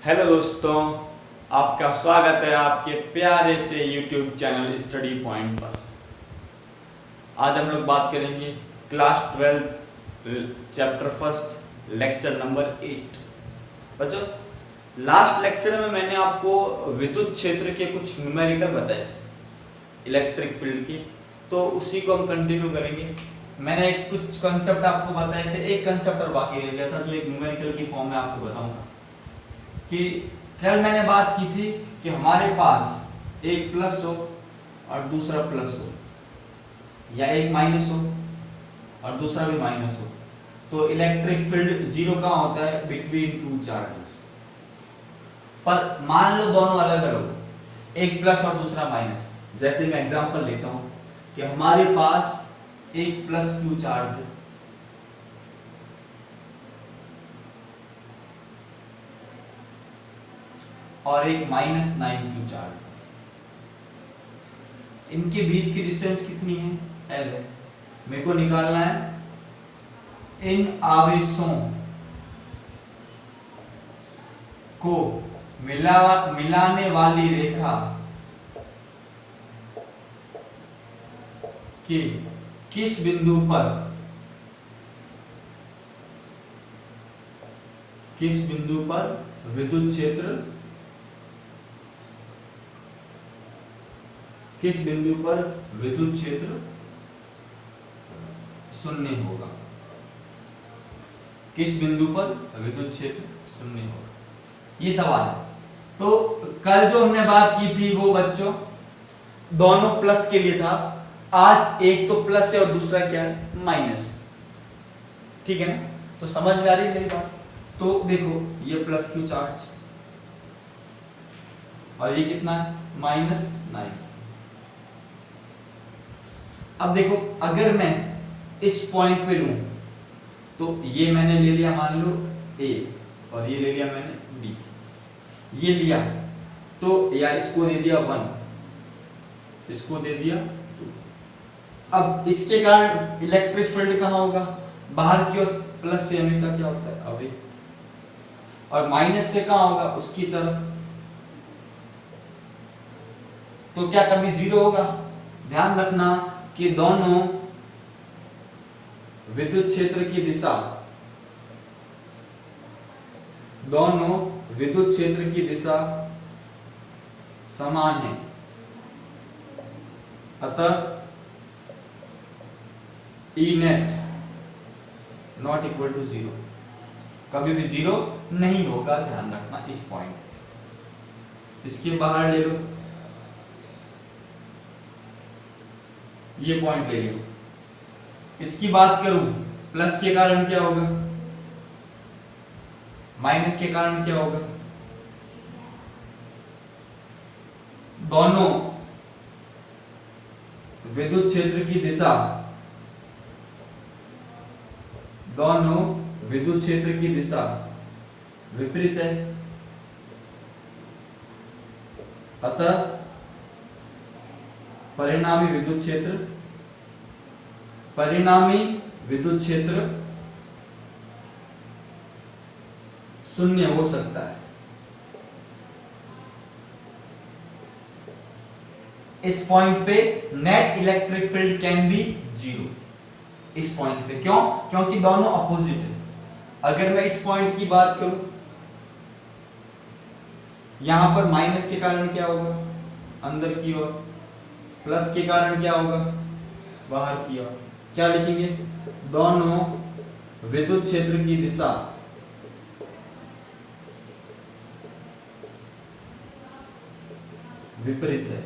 Hello दोस्तों, आपका स्वागत है आपके प्यारे से YouTube चैनल स्टडी पॉइंट पर। आज हम लोग बात करेंगे class 12 chapter first lecture number 8। बच्चों, लास्ट लेक्चर में मैंने आपको विद्युत क्षेत्र के कुछ न्यूमेरिकल बताए थे इलेक्ट्रिक फील्ड की, तो उसी को हम कंटिन्यू करेंगे। मैंने कुछ कंसेप्ट आपको बताए थे, एक कंसेप्ट और बाकी रह गया था जो एक न्यूमेरिकल की फॉर्म में आपको बताऊंगा। कि कल मैंने बात की थी कि हमारे पास एक प्लस हो और दूसरा प्लस हो, या एक माइनस हो और दूसरा भी माइनस हो, तो इलेक्ट्रिक फील्ड जीरो कहाँ होता है? Between two charges. पर मान लो दोनों अलग अलग, एक प्लस और दूसरा माइनस। जैसे मैं एग्जांपल लेता हूं कि हमारे पास एक प्लस क्यू चार्ज है और एक माइनस 9 क्यू चार्ज। इनके बीच की डिस्टेंस कितनी है? L है। मेरे को निकालना है इन आवेशों को मिलाने वाली रेखा के किस बिंदु पर विद्युत क्षेत्र शून्य होगा? किस बिंदु पर विद्युत क्षेत्र शून्य होगा, ये सवाल है। तो कल जो हमने बात की थी वो बच्चों दोनों प्लस के लिए था। आज एक तो प्लस है और दूसरा क्या है? माइनस। ठीक है ना? तो समझ में आ रही है मेरी बात? तो देखो, ये प्लस क्यू चार्ज और ये कितना है? -9। अब देखो, अगर मैं इस पॉइंट पे लूं तो ये मैंने ले लिया, मान लो A, और ये ले लिया मैंने B। ये लिया तो यार इसको दे दिया 1, इसको दे दिया 2। अब इसके कारण इलेक्ट्रिक फील्ड कहाँ होगा? बाहर की ओर। प्लस से हमेशा क्या होता है? अवे। और माइनस से कहाँ होगा? उसकी तरफ। तो क्या कभी जीरो होगा? ध्यान रखना कि दोनों विद्युत क्षेत्र की दिशा समान है, अतः E net not equal to 0। कभी भी जीरो नहीं होगा, ध्यान रखना इस पॉइंट। इसके बाहर ले लो, ये पॉइंट ले लो। इसकी बात करूं, प्लस के कारण क्या होगा? माइनस के कारण क्या होगा? दोनों विद्युत क्षेत्र की दिशा विपरीत है, अतः परिणामी विद्युत क्षेत्र शून्य हो सकता है। इस पॉइंट पे net electric field can be 0। इस पॉइंट पे क्यों? क्योंकि दोनों अपोजिट है। अगर मैं इस पॉइंट की बात करूं, यहां पर माइनस के कारण क्या होगा? अंदर की ओर। प्लस के कारण क्या होगा? बाहर की ओर। क्या लिखेंगे? दोनों विद्युत क्षेत्र की दिशा विपरीत है,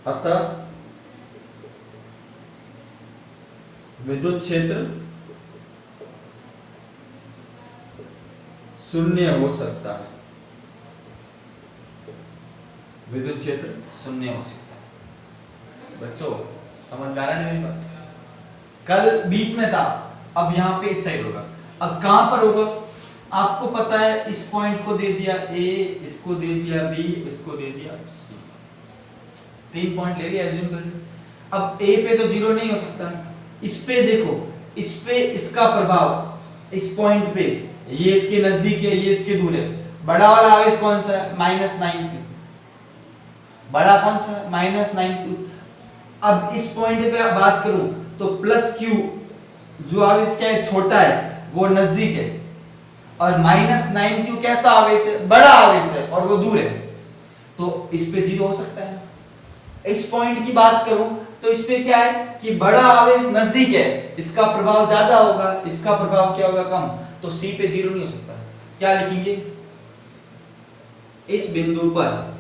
अतः विद्युत क्षेत्र शून्य हो सकता है। विद्युत क्षेत्र शून्य हो सकता है। बच्चों, समझ में आ रहा है मेरी बात? कल बीच में था, अब यहां पे इस साइड होगा। अब कहां पर होगा? आपको पता है, इस पॉइंट को दे दिया A, इसको दे दिया B, इसको दे दिया C। 3 पॉइंट ले लिया, एज्यूम कर लिया। अब A पे तो जीरो नहीं हो सकता है, इस पे देखो, इस पे इसका प्रभाव इस पॉइंट पे ये इसके नजदीक है, ये इसके दूर है। बड़ा वाला आवेश कौन सा है? -9q। बड़ा कौन सा है? -9q। अब इस पॉइंट पे आप बात करूं तो +q जो आवेश क्या है? छोटा है, वो नजदीक है। और -9q कैसा आवेश है? बड़ा आवेश है और वो दूर है, तो इस पे 0 हो सकता है ना। इस पॉइंट की बात करूं तो इस पे क्या है कि बड़ा आवेश नजदीक है, इसका प्रभाव ज्यादा होगा, इसका प्रभाव क्या होगा? कम। तो सी पे 0 नहीं हो सकता। क्या लिखेंगे? इस बिंदु पर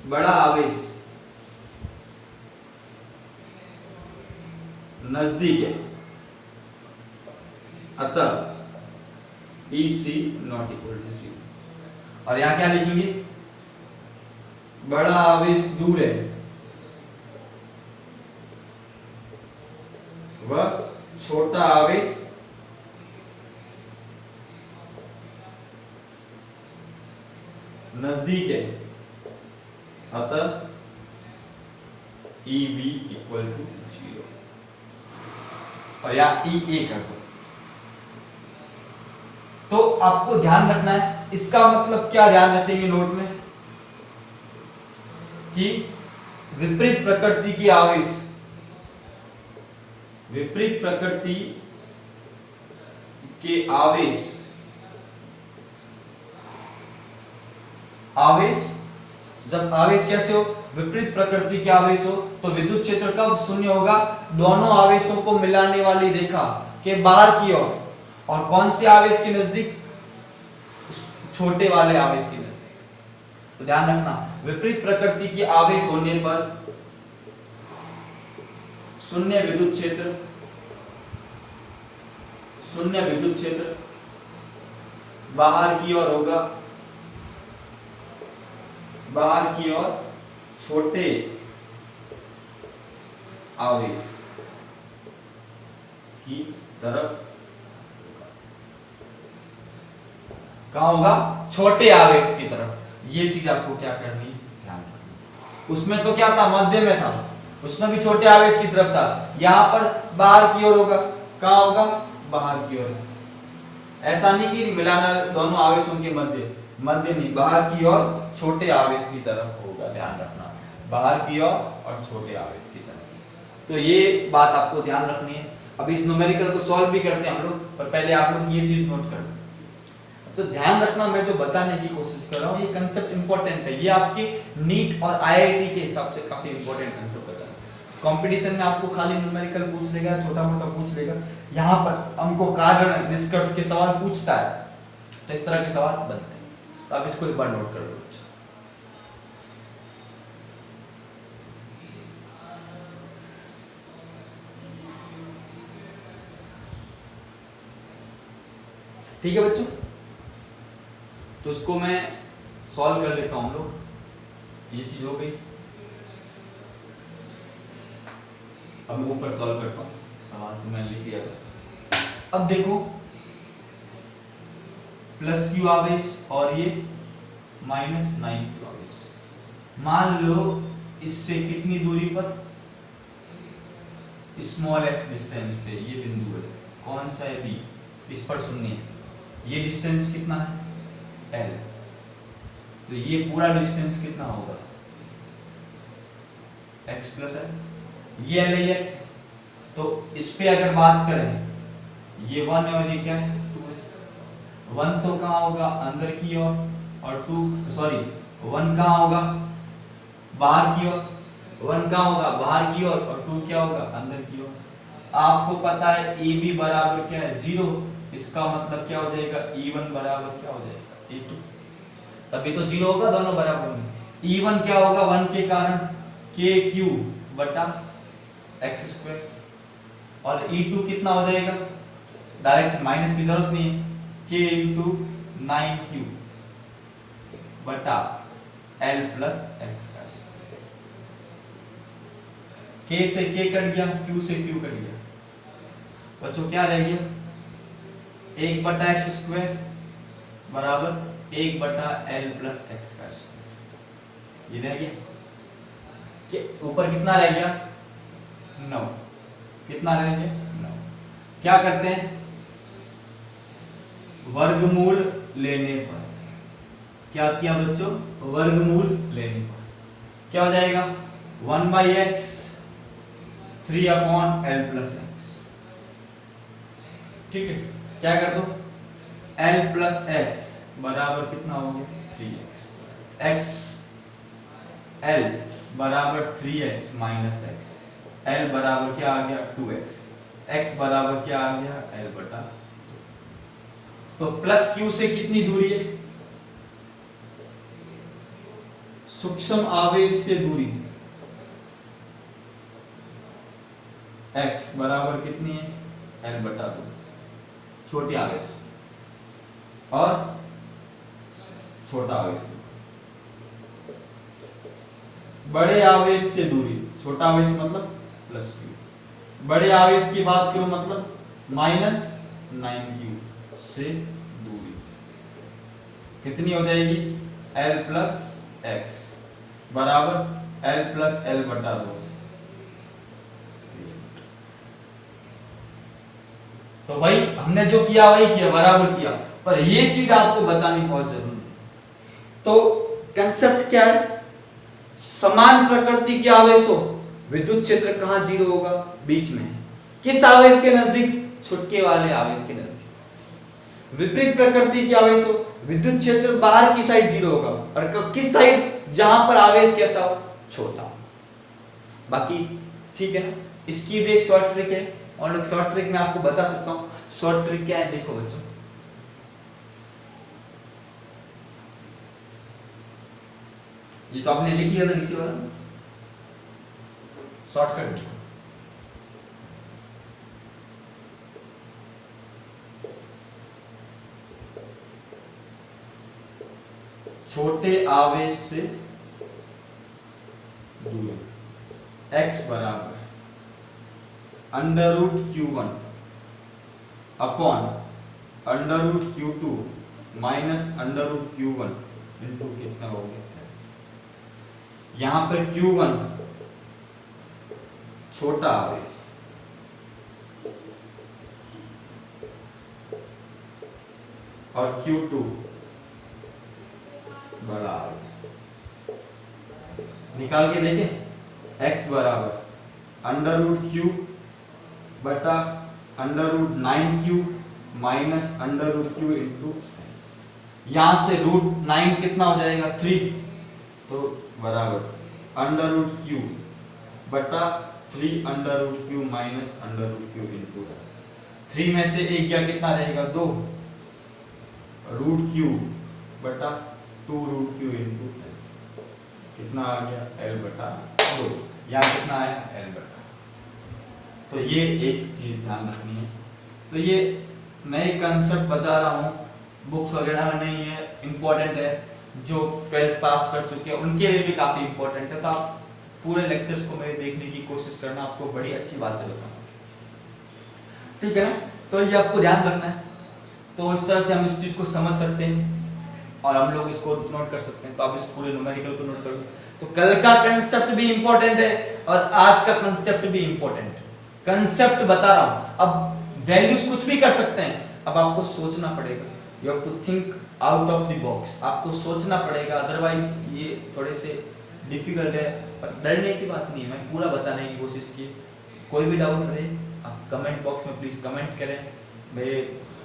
बड़ा आवेश नजदीक है, अतः EC नॉट इक्वल टू 0। और यहां क्या लिखेंगे? बड़ा आवेश दूर है, वह छोटा आवेश नजदीक है, अतः EB इक्वल टू 0। और यहां EA कर दो। तो आपको ध्यान रखना है, इसका मतलब क्या ध्यान रखेंगे नोट में कि विपरीत प्रकृति की आवेश, विपरीत प्रकृति के आवेश जब आवेश कैसे हो? विपरीत प्रकृति के आवेश हो तो विद्युत क्षेत्र कब शून्य होगा? दोनों आवेशों को मिलाने वाली रेखा के बाहर की ओर। और कौन से आवेश के नजदीक? छोटे वाले आवेश के नजदीक। तो ध्यान रखना, विपरीत प्रकृति के आवेश होने पर शून्य विद्युत क्षेत्र बाहर की ओर होगा, बाहर की ओर छोटे आवेश की तरफ। कहां होगा? छोटे आवेश की तरफ। ये चीज आपको क्या करनी, ध्यान रखनी। उसमें तो क्या था? मध्य में था, उसमें भी छोटे आवेश की तरफ था। यहां पर बाहर की ओर होगा। कहां होगा? बाहर की ओर। ऐसा नहीं कि मिलाना दोनों आवेशों के मध्य नहीं, बाहर की ओर छोटे आवेश की तरफ होगा। ध्यान रखना, बाहर की ओर और छोटे आवेश की तरफ। तो ये बात आपको ध्यान रखनी है। अब इस न्यूमेरिकल को सॉल्व भी करते हैं हम लोग, पर पहले आप लोग ये चीज नोट कर। तो ध्यान रखना, मैं जो बताने की कोशिश कर रहा हूँ ये कंसेप्ट इंपॉर्टेंट है। ये आपके नीट और IIT के हिसाब से काफी इंपॉर्टेंट कंसेप्ट है। कंपटीशन में आपको खाली न्यूमेरिकल पूछ लेगा, छोटा मोटा पूछ लेगा, यहाँ पर हमको कारण निष्कर्ष के सवाल पूछता है, तो इस तरह के सवाल बनते हैं। तो आप इसको एक बार नोट कर लो। ठीक है बच्चों, तो इसको मैं सॉल्व कर लेता हूं। हम लोग ये चीज हो गई। अब मैं ऊपर सॉल्व करता हूं सवाल, तो मैंने लिख लिया था। अब देखो, +q आवेश और ये -9q आवेश। मान लो इससे कितनी दूरी पर? x डिस्टेंस पे ये बिंदु है। कौन सा है? B। इस पर शून्य है। ये डिस्टेंस कितना है? L। तो ये पूरा डिस्टेंस कितना होगा? x + L। ये LAX। तो इस पे अगर बात करें, ये 1 है और ये क्या है? 2 है। 1 तो कहां होगा? अंदर की ओर, और 1 कहां होगा? बाहर की ओर। 1 कहां होगा? बाहर की ओर, और 2 क्या होगा? अंदर की ओर। आपको पता है AB बराबर क्या है? 0। इसका मतलब क्या हो जाएगा? E1 बराबर क्या हो जाएगा? E2। तभी तो 0 होगा, दोनों बराबर में। E1 क्या होगा? 1 के कारण KQ बटा x²। और E2 कितना हो जाएगा? डायरेक्ट माइनस की जरूरत नहीं है, K × 9Q बटा L + x²। K से K कट गया, Q से Q कट गया। बच्चों क्या रह गया? 1 बटा x² बराबर 1 बटा L + x²। ये रह गया। ऊपर कितना रह गया? 9। कितना रहेंगे 9। क्या करते हैं, वर्गमूल लेने पर, क्या किया बच्चों, वर्गमूल लेने पर क्या हो जाएगा 1/x 3/l + x। ठीक है, क्या कर दो l + x बराबर कितना हो गया 3x, x l बराबर 3x - x, l बराबर क्या आ गया 2x, x बराबर क्या आ गया l बटा। तो प्लस q से कितनी दूरी है, सूक्ष्म आवेश से दूरी x बराबर कितनी है l बटा 2, छोटी आवेश और छोटा आवेश, बड़े आवेश से दूरी, छोटा आवेश मतलब प्लस q, बड़े आवेश की बात करूं मतलब -9q से दूरी कितनी हो जाएगी l + x बराबर l + l बटा 2। तो भाई हमने जो किया वही किया, बराबर किया, पर ये चीज आपको बतानी बहुत जरूरी है। तो कंसेप्ट क्या है, समान प्रकृति के आवेश हो, विद्युत क्षेत्र कहां 0 होगा, बीच में। किस आवेश के नजदीक, छुटके वाले आवेश के नजदीक। विपरीत प्रकृति के आवेश हो, विद्युत क्षेत्र बाहर की साइड 0 होगा, और किस साइड, जहां पर आवेश कैसा हो, छोटा। बाकी ठीक है ना, इसकी भी एक शॉर्ट ट्रिक है, और एक शॉर्ट ट्रिक मैं आपको बता सकता हूं। शॉर्ट ट्रिक क्या है, देखो बच्चों, ये तो आपने लिख लिया था नीचे वाला, शॉर्टकट। छोटे आवेश से दूरी x बराबर √q1 upon √q2 minus √q1 into कितना हो गया, यहां पर q1 छोटा आवेश और q2 बड़ा आवेश। निकाल के देखें, x बराबर √q बटा √9q माइनस √q इंटू, यहां से √9 कितना हो जाएगा 3, तो बराबर √q बटा 3 √q माइनस √q इंटू 3 में से 1 गया, कितना रहेगा 2, √q बटा 2 √q इंटू कितना आ गया l बटा 2, यहाँ कितना आया l बटा। तो ये एक चीज ध्यान रखनी है। तो ये मैं एक कंसेप्ट बता रहा हूँ, बुक्स वगैरह में नहीं है, इंपॉर्टेंट है, जो 12th पास कर चुके हैं उनके लिए भी काफी इंपॉर्टेंट है। तो आप पूरे लेक्चर्स को मेरे देखने की कोशिश करना, आपको बड़ी अच्छी बातें बताऊंगा, ठीक है ना। तो ये आपको ध्यान रखना है। तो इस तरह से हम इस चीज को समझ सकते हैं और हम लोग इसको नोट कर सकते हैं। तो आप इस पूरे न्यूमेरिकल को नोट कर लो। तो कल का कंसेप्ट भी इंपॉर्टेंट है और आज का कंसेप्ट भी इंपॉर्टेंट है। कंसेप्ट बता रहा हूं, अब वैल्यूज कुछ भी कर सकते हैं, अब आपको सोचना पड़ेगा। You have to think out of the box, आपको सोचना पड़ेगा, अदरवाइज ये थोड़े से डिफिकल्ट है। पर डरने की बात नहीं है, मैं पूरा बताने की कोशिश की। कोई भी डाउट रहे आप कमेंट बॉक्स में प्लीज कमेंट करें। मेरे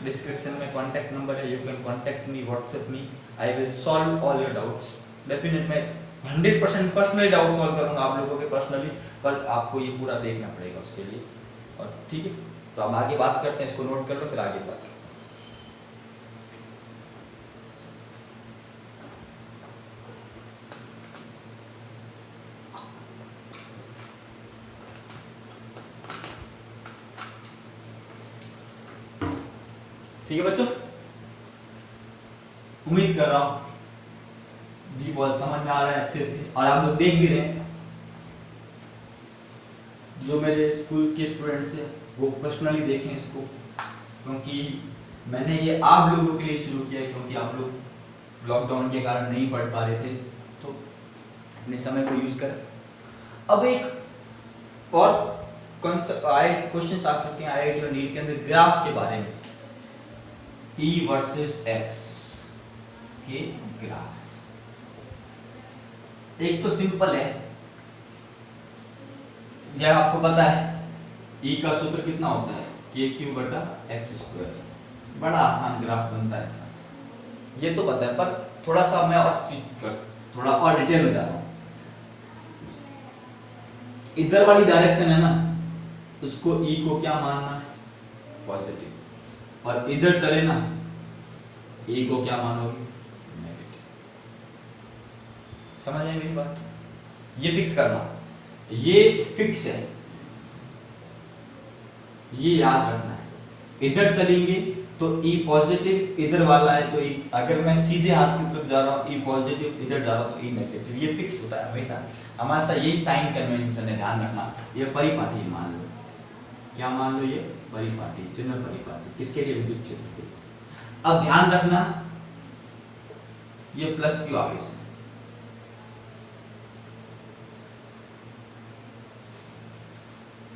डिस्क्रिप्शन में कॉन्टैक्ट नंबर है, you can contact me, WhatsApp me, I will solve all your doubts. Definite मैं 100% पर्सनली डाउट सॉल्व करूंगा आप लोगों के पर्सनली, पर आपको ये पूरा देखना पड़ेगा उसके लिए। और ठीक है, तो अब आगे बात करते हैं, इसको नोट कर लो, फिर आगे बात करते हैं। ठीक है बच्चों, उम्मीद कर रहा हूं जी बहुत समझ में आ रहा है अच्छे से, और आप लोग देख भी रहे हैं। जो मेरे स्कूल के स्टूडेंट्स हैं वो पर्सनली देखें इसको, क्योंकि मैंने ये आप लोगों के लिए शुरू किया है, क्योंकि आप लोग लॉकडाउन के कारण नहीं पढ़ पा रहे थे, तो अपने समय को यूज करें। अब एक और क्वेश्चन आ चुके हैं आईआईटी और नीट के अंदर ग्राफ के बारे में, E वर्सेस X के ग्राफ। एक तो सिंपल है, यह आपको पता है E का सूत्र कितना होता है, k3/x²। बड़ा आसान ग्राफ बनता है ऐसा, ये तो पता है, पर थोड़ा सा मैं और चीज कर थोड़ा और डिटेल में जा रहा हूं। इधर वाली डायरेक्शन है ना, उसको E को क्या मानना है, पॉजिटिव, और इधर चले ना E को क्या मानोगे, नेगेटिव। समझ आए मेरी बात? ये फिक्स करना, ये फिक्स है, ये याद रखना है। इधर चलेंगे तो E पॉजिटिव, इधर वाला है तो E, अगर मैं सीधे हाथ की तरफ जा रहा हूँ E पॉजिटिव, इधर जा रहा हूँ तो E नेगेटिव, ये फिक्स होता है हमेशा। हमारे साथ यही साइन कन्वेंशन है, ध्यान रखना। ये परिपाटी मान लो, क्या मान लो, ये परिपाटी, चिन्ह परिपाटी, किसके लिए, विद्युत क्षेत्र के। अब ध्यान रखना, ये प्लस क्यू आवेश है,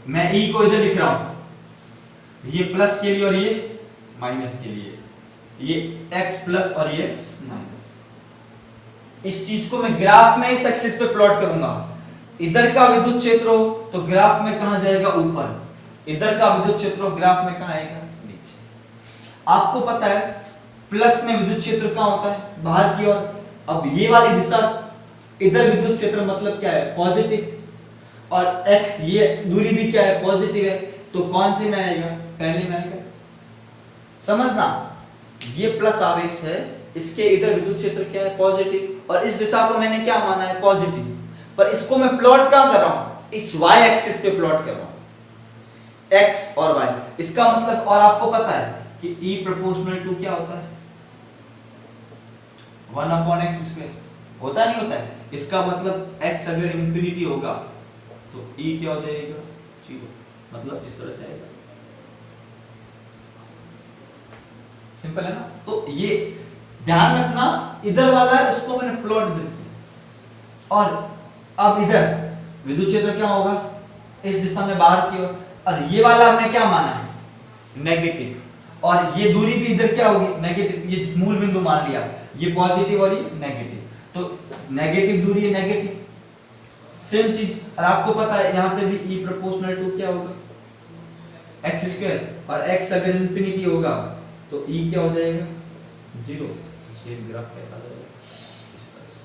मैं E को इधर लिख रहा हूं, ये प्लस के लिए और ये माइनस के लिए, ये x प्लस और ये x माइनस। इस चीज को मैं ग्राफ में इस एक्सिस पे प्लॉट करूंगा। इधर का विद्युत क्षेत्र हो तो ग्राफ में कहां जाएगा, ऊपर। इधर का विद्युत क्षेत्र हो, ग्राफ में कहां आएगा, नीचे। आपको पता है प्लस में विद्युत क्षेत्र कहां होता है, बाहर की ओर। अब ये वाली दिशा, इधर विद्युत क्षेत्र मतलब क्या है, पॉजिटिव, और x ये दूरी भी क्या है, पॉजिटिव है, तो कौन से में आएगा, पहले में आएगा। समझना, ये प्लस आवेश है, इसके इधर विद्युत क्षेत्र क्या है, पॉजिटिव, और इस दिशा को मैंने क्या माना है, पॉजिटिव, पर इसको मैं प्लॉट कहां कर रहा हूं, इस y एक्सिस पे प्लॉट कर रहा हूं, x और y। इसका मतलब, और आपको पता है कि E प्रोपोर्शनल टू क्या होता है, 1/x², होता नहीं होता है। इसका मतलब x अगर इंफिनिटी होगा तो E क्या हो जाएगा, 0, मतलब इस तरह से आएगा। सिंपल है ना। तो ये ध्यान रखना, इधर वाला है उसको मैंने प्लॉट दे दिया, और अब इधर विद्युत क्षेत्र क्या होगा, इस दिशा में बाहर की ओर, और ये वाला हमने क्या माना है, नेगेटिव, और ये दूरी भी इधर क्या होगी, नेगेटिव। ये मूल बिंदु मान लिया, ये पॉजिटिव और ये नेगेटिव, तो नेगेटिव दूरी है, नेगेटिव। सेम चीज, और आपको पता है यहां पे भी E प्रोपोर्शनल टू क्या होगा, x², और x अगर इंफिनिटी होगा तो E क्या हो जाएगा, 0। सेम ग्राफ कैसा जाएगा, इस तरह से।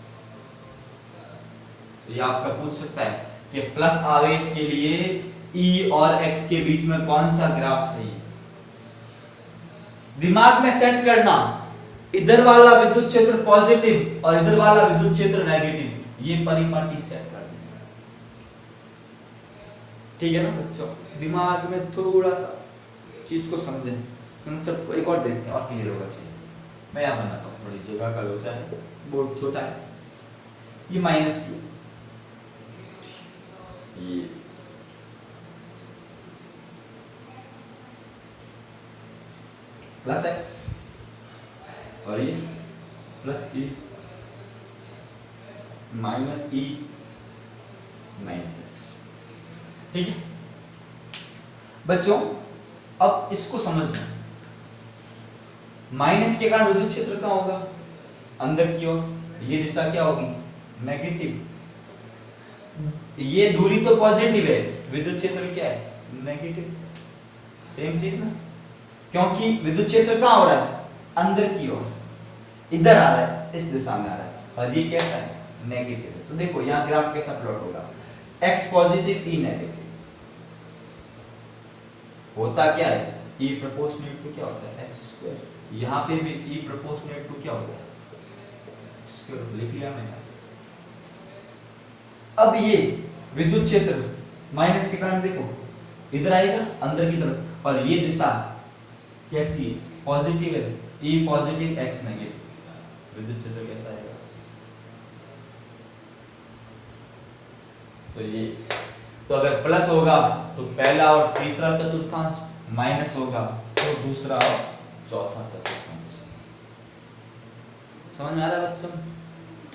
तो ये आपका पूछ सकता है कि प्लस आवेश के लिए E और x के बीच में कौन सा ग्राफ सही है। दिमाग में सेट करना, इधर वाला विद्युत क्षेत्र पॉजिटिव और इधर वाला विद्युत क्षेत्र नेगेटिव, ये परिपाटी सेट कर देना, ठीक है ना बच्चों। दिमाग में थोड़ा सा चीज को समझें, कंसेप्ट को एक और देखते हैं और क्लियर होगा चाहिए। मैं यहाँ बनाता हूँ, थोड़ी जगह का लोचा है, बोर्ड छोटा है। ये माइनस क्यू, ये प्लस एक्स, और ये plus E minus E minus x, ठीक है बच्चों। अब इसको समझना, माइनस के कारण विद्युत क्षेत्र कहां होगा, अंदर की ओर, ये दिशा क्या होगी, नेगेटिव। ये दूरी तो पॉजिटिव है, विद्युत क्षेत्र क्या है, नेगेटिव। सेम चीज ना, क्योंकि विद्युत क्षेत्र कहां हो रहा है, अंदर की ओर, इधर आ रहा है, इस दिशा में आ रहा है, और ये कैसा है, नेगेटिव है। तो देखो यहां ग्राफ कैसा प्लॉट होगा, x पॉजिटिव E नेगेटिव। होता क्या है, E प्रोपोर्शनल टू क्या होता है, x²। यहां पे भी E प्रोपोर्शनल टू क्या होता है, x², लिख लिया मैंने। अब ये विद्युत क्षेत्र माइनस के कारण देखो इधर आएगा, अंदर की तरफ, और ये दिशा कैसी है, पॉजिटिव है, E पॉजिटिव x नेगेटिव, विद्युत क्षेत्र कैसा आएगा, तो ये, तो अगर प्लस होगा तो पहला और तीसरा चतुर्थांश, माइनस होगा तो दूसरा और चौथा चतुर्थांश। समझ में आ रहा है बच्चों?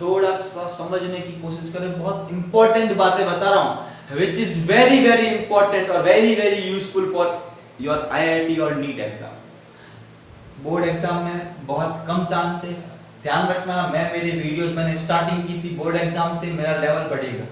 थोड़ा सा समझने की कोशिश करें, बहुत इंपॉर्टेंट बातें बता रहा हूं। which is very very important और very very useful for your IIT और NEET एग्जाम। बोर्ड एग्जाम में बहुत कम चांस है, ध्यान रखना। मेरी वीडियोस मैंने स्टार्टिंग की थी, बोर्ड एग्जाम से मेरा लेवल बढ़ेगा।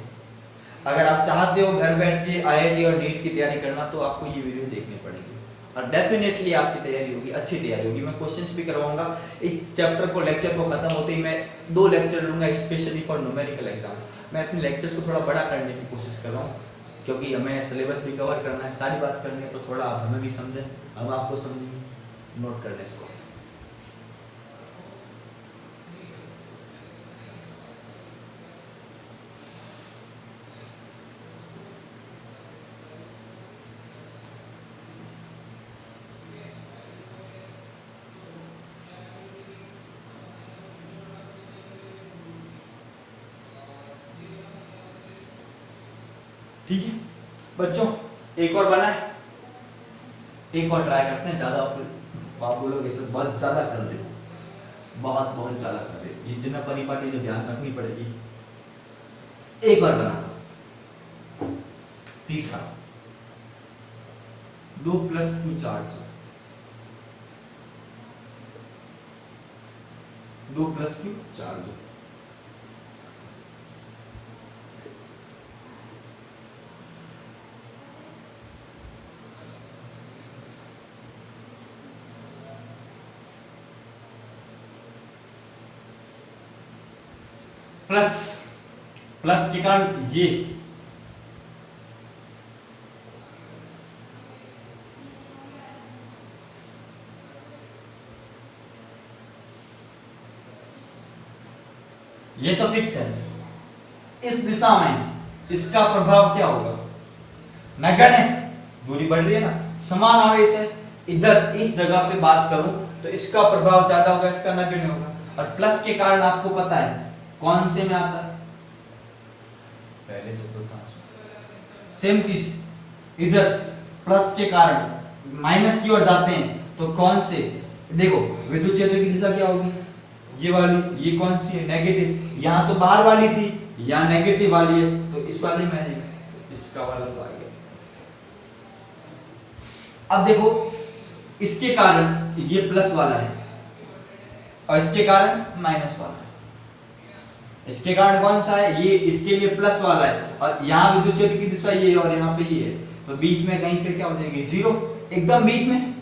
अगर आप चाहते हो घर बैठ के IIT और NEEट की तैयारी करना तो आपको ये वीडियो देखनी पड़ेगी और डेफिनेटली आपकी तैयारी होगी, अच्छी तैयारी होगी। मैं क्वेश्चंस भी करवाऊंगा। इस चैप्टर को लेक्चर को खत्म होते ही मैं 2 लेक्चर लूंगा स्पेशली फॉर न्यूमेरिकल एग्जाम। मैं अपने लेक्चर्स को थोड़ा बड़ा करने की कोशिश कर रहा हूँ क्योंकि हमें सिलेबस भी कवर करना है, सारी बात करनी है, तो थोड़ा आप हमें भी समझें, हम आपको समझेंगे। नोट कर लें इसको। ठीक है बच्चों, एक और बना है, एक और ट्राई करते हैं। ज्यादा आप बोलोगे सर बहुत ज्यादा कर रहे हो, बहुत ज्यादा कर रहे हो, ये जितना परिपाटी जो ध्यान रखनी पड़ेगी। एक और बना दो। तीसरा 2 + Q charge, 2 + Q charge. Plus के कारण ये तो फिक्स है। इस दिशा में इसका प्रभाव क्या होगा? नगण्य है, दूरी बढ़ रही है ना, समान आवेश है। इधर इस जगह पे बात करूं तो इसका प्रभाव ज्यादा होगा, इसका नगण्य होगा। और प्लस के कारण आपको पता है कौन से में आता है, पहले चतुर्थांश। सेम चीज इधर प्लस के कारण माइनस की ओर जाते हैं तो कौन से, देखो विद्युत क्षेत्र की दिशा क्या होगी, ये वाली। ये कौन सी है, नेगेटिव। यहां तो बाहर वाली थी, यहां नेगेटिव वाली है, तो इस वाली में है, तो इसका वाला तो आ गया। अब देखो इसके कारण ये प्लस वाला है और इसके कारण माइनस वाला है। इसके कारण कौन सा है, ये इसके लिए प्लस वाला है और यहाँ विद्युत क्षेत्र की दिशा ये है और यहाँ पे ये है, तो बीच में कहीं पे क्या हो जाएगी, 0। एकदम बीच में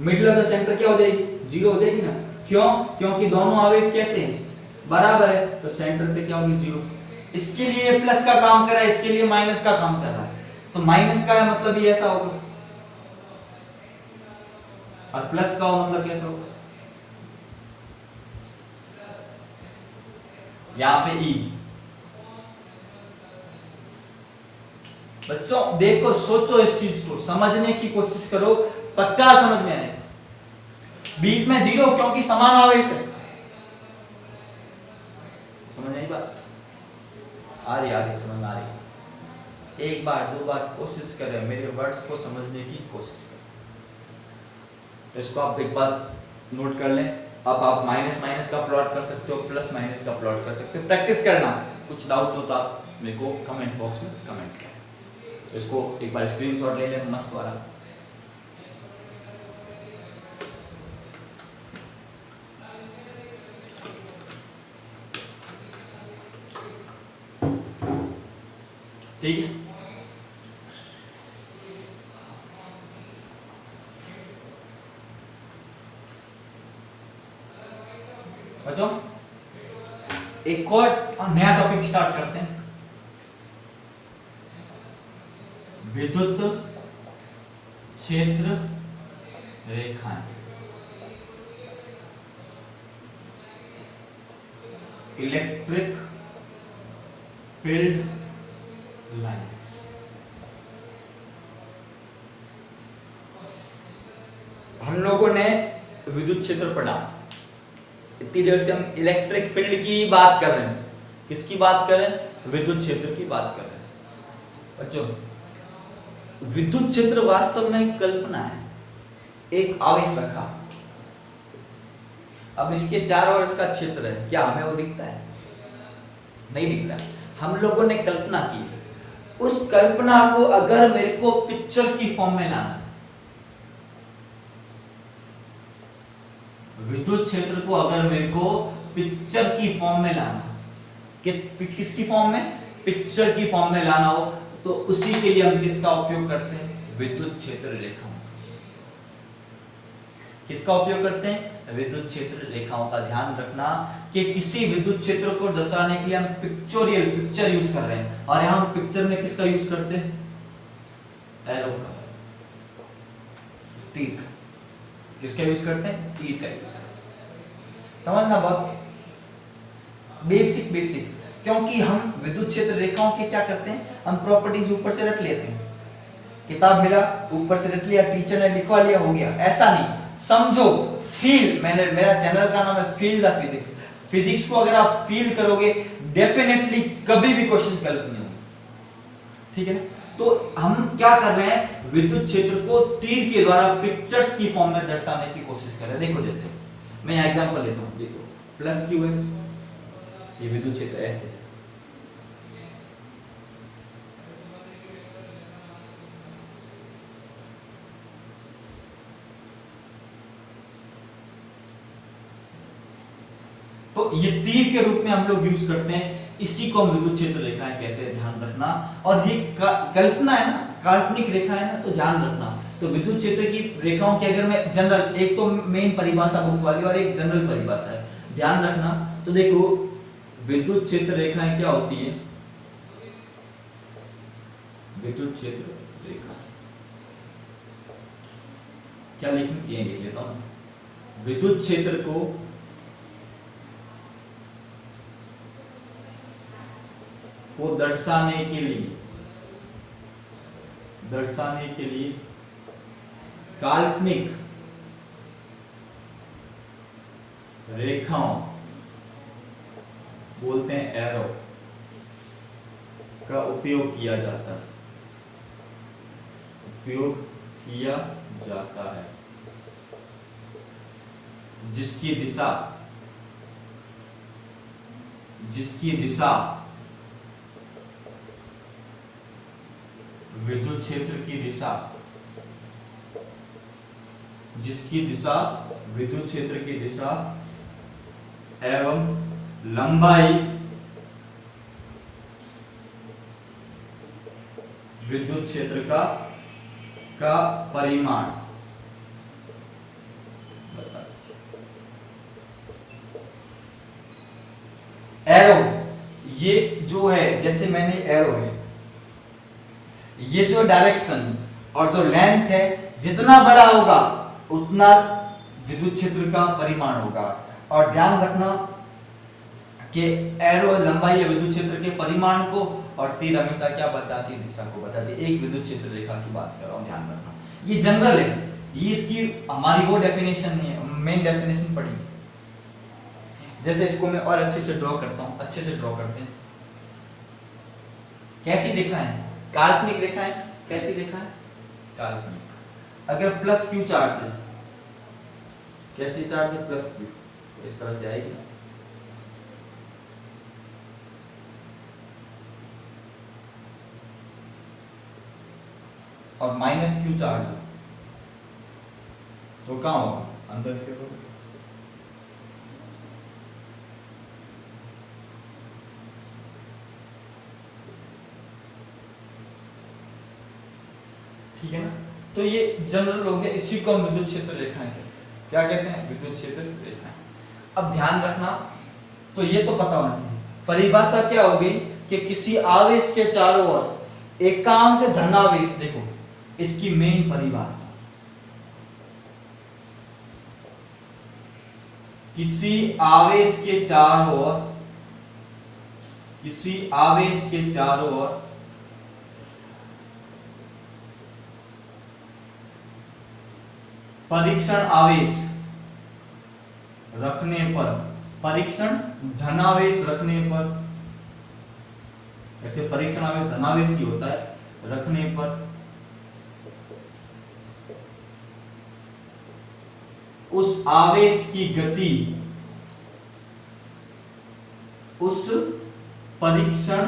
मिडिल ऑफ द सेंटर क्या हो जाएगी, 0 हो जाएगी ना। क्यों? क्योंकि दोनों आवेश कैसे हैं, बराबर है, तो सेंटर पे क्या होगी, 0। इसके लिए प्लस का काम कर रहा है, इसके लिए माइनस का काम कर रहा है, तो माइनस का मतलब ये ऐसा होगा और प्लस का मतलब कैसा होगा, यहां पे E। बच्चों देखो, सोचो, इस चीज को समझने की कोशिश करो, पक्का समझ में आएगा। बीच में 0 क्योंकि समान आवेश है। समझ नहीं बात आ रही समझ में आ रही। एक बार 2 बार कोशिश करें, मेरे वर्ड्स को समझने की कोशिश करें। तो इसको आप एक बार नोट कर लें। अब आप माइनस माइनस का प्लॉट कर सकते हो, प्लस माइनस का प्लॉट कर सकते हो। प्रैक्टिस करना, कुछ डाउट हो तो आप मेरे को कमेंट बॉक्स में कमेंट करें। तो इसको एक बार स्क्रीनशॉट ले लें मस्त वाला। ठीक है, बच्चों एक और नया टॉपिक स्टार्ट करते हैं। विद्युत क्षेत्र रेखाएं, इलेक्ट्रिक फील्ड लाइन्स। हम लोगों ने विद्युत क्षेत्र पढ़ा, इतनी देर से हम इलेक्ट्रिक फील्ड की बात कर रहे हैं। किसकी बात कर रहे हैं, विद्युत क्षेत्र की बात कर रहे हैं। बच्चों विद्युत क्षेत्र वास्तव में कल्पना है, एक आवेश रखा, अब इसके चारों ओर इसका क्षेत्र है, क्या हमें वो दिखता है, नहीं दिखता। हम लोगों ने कल्पना की उस कल्पना को अगर मेरे को पिक्चर की फॉर्म में लाना है, विद्युत क्षेत्र को अगर मेरे को पिक्चर की फॉर्म में लाना, किसकी फॉर्म में, पिक्चर की फॉर्म में लाना हो, तो उसी के लिए हम किसका उपयोग करते हैं, विद्युत क्षेत्र रेखाओं। किसका उपयोग करते हैं, विद्युत क्षेत्र रेखाओं का। ध्यान रखना कि किसी विद्युत क्षेत्र को दर्शाने के लिए हम पिक्चर यूज कर रहे हैं, और यहां हम पिक्चर में किसका यूज करते हैं, एरो का, तीर। किसका यूज करते हैं, तीर का यूज करते हैं। समझना बहुत बेसिक, क्योंकि हम विद्युत क्षेत्र रेखाओं के क्या करते हैं, हम प्रॉपर्टीज ऊपर से रट लेते हैं। किताब मिला, ऊपर से रट लिया, टीचर ने लिखवा लिया, हो गया। ऐसा नहीं, समझो, फील। मेरा चैनल का नाम है फील द फिजिक्स। फिजिक्स को अगर आप फील करोगे, डेफिनेटली कभी भी क्वेश्चन गलत नहीं होंगे, ठीक है ना। तो हम क्या कर रहे हैं, विद्युत क्षेत्र को तीर के द्वारा पिक्चर्स की फॉर्म में दर्शाने की कोशिश कर रहे हैं। देखो, जैसे मैं यहाँ एग्जांपल लेता हूँ, देखो प्लस क्यू है, ये विद्युत क्षेत्र ऐसे है, तो ये तीर के रूप में हम लोग यूज करते हैं, इसी को हम विद्युत क्षेत्र रेखाएं कहते हैं। ध्यान रखना, और ये कल्पना है ना, काल्पनिक रेखा है ना, तो ध्यान रखना। तो विद्युत क्षेत्र की रेखाओं की अगर मैं जनरल, एक तो मेन परिभाषा बुक वाली और एक जनरल परिभाषा है, ध्यान रखना। तो देखो, विद्युत क्षेत्र रेखाएं क्या होती है, विद्युत क्षेत्र रेखा क्या लिखूं, ये लिख लेता हूं। विद्युत क्षेत्र को दर्शाने के लिए काल्पनिक रेखाओं, बोलते हैं एरो, का उपयोग किया जाता है, जिसकी दिशा विद्युत क्षेत्र की दिशा, जिसकी दिशा विद्युत क्षेत्र की दिशा एवं लंबाई विद्युत क्षेत्र का परिमाण बताती है। एरो, ये जो है, जैसे मैंने एरो है, ये जो डायरेक्शन और जो लेंथ है, जितना बड़ा होगा उतना विद्युत क्षेत्र का परिमाण होगा। और ध्यान रखना कि एरो लंबाई या विद्युत क्षेत्र के परिमाण को, और तीर हमेशा क्या बताती है, दिशा को बताती है। एक विद्युत क्षेत्र रेखा की बात कर रहा हूं, ध्यान रखना। ये जनरल है, ये इसकी हमारी वो डेफिनेशन नहीं है, मेन डेफिनेशन पढ़ी। जैसे इसको मैं और अच्छे से ड्रॉ करता हूं, अच्छे से ड्रॉ करते हैं। कैसी रेखा है, काल्पनिक रेखा है। कैसी रेखा है, काल्पनिक। अगर प्लस क्यू चार्ज है, कैसी चार्ज है, प्लस क्यू, तो इस तरह से आएगी। और माइनस क्यू चार्ज है, तो कहां होगा, अंदर की ओर। ठीक है ना। तो ये जनरल हो गया, इसी को हम विद्युत क्षेत्र रेखाएं कहते हैं। क्या कहते हैं, विद्युत क्षेत्र रेखाएं। अब ध्यान रखना, तो ये तो पता होना चाहिए। परिभाषा क्या होगी कि किसी आवेश के चारों ओर एकांक धनावेश, देखो इसकी मेन परिभाषा, किसी आवेश के चारों ओर परीक्षण आवेश रखने पर, परीक्षण धनावेश रखने पर, ऐसे परीक्षण आवेश धनावेश ही होता है, रखने पर उस आवेश की गति, उस परीक्षण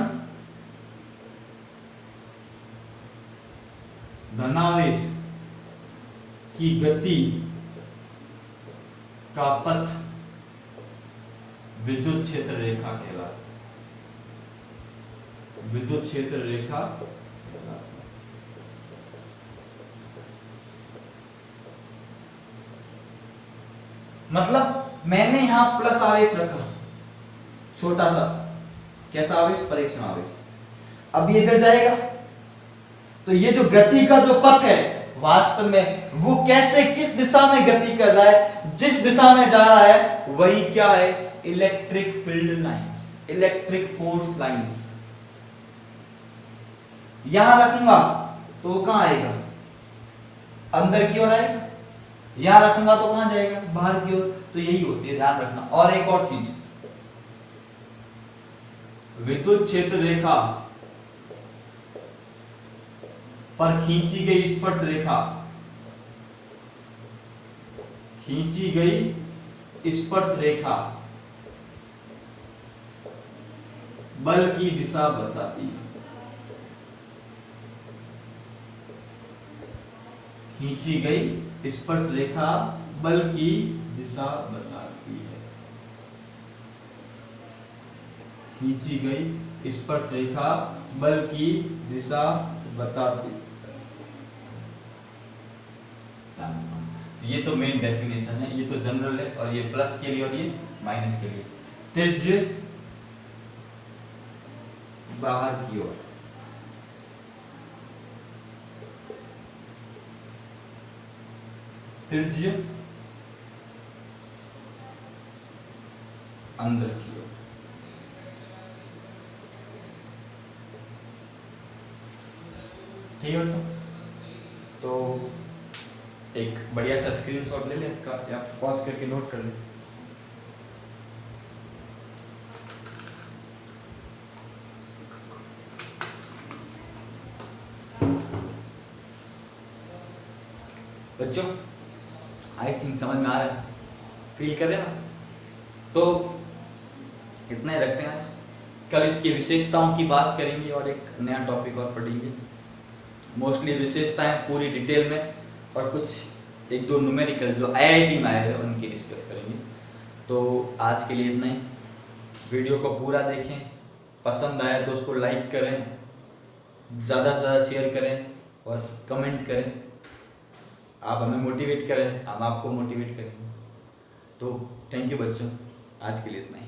धनावेश की गति का पथ विद्युत क्षेत्र रेखा कहलाती है। विद्युत क्षेत्र रेखा मतलब मैंने यहां प्लस आवेश रखा, छोटा सा, कैसा आवेश, परीक्षण आवेश। अब ये इधर जाएगा तो ये जो गति का जो पथ है वास्तव में वो कैसे, किस दिशा में गति कर रहा है, जिस दिशा में जा रहा है वही क्या है, electric field lines, electric force lines. यहां रखूंगा तो वो कहां आएगा, अंदर की ओर आएगा। यहां रखूंगा तो कहां जाएगा, बाहर की ओर। तो यही होती है, ध्यान रखना। और एक और चीज, विद्युत क्षेत्र रेखा पर खींची गई स्पर्श रेखा, खींची गई स्पर्श रेखा बल की दिशा बताती है। खींची गई स्पर्श रेखा बल की दिशा बताती है। खींची गई स्पर्श रेखा बल की दिशा बताती है। तो ये तो मेन डेफिनेशन है, ये तो जनरल है, और ये प्लस के लिए और ये माइनस के लिए। त्रिज्य बाहर की ओर, त्रिज्य अंदर की ओर। ठीक है बच्चों, तो एक बढ़िया सा स्क्रीनशॉट ले लें इसका, या पॉज करके नोट कर लें। बच्चों आई थिंक समझ में आ रहा है, फील कर रहे हैं ना? तो इतना ही रखते हैं आज। कल इसकी विशेषताओं की बात करेंगे और एक नया टॉपिक और पढ़ेंगे। मोस्टली विशेषताएं पूरी डिटेल में, और कुछ एक दो न्यूमेरिकल जो आईआईटी में आए हैं उनकी डिस्कस करेंगे। तो आज के लिए इतना ही। वीडियो को पूरा देखें, पसंद आया तो उसको लाइक करें, ज़्यादा से ज़्यादा शेयर करें और कमेंट करें। आप हमें मोटिवेट करें, हम आपको मोटिवेट करेंगे। तो थैंक यू बच्चों, आज के लिए इतना ही।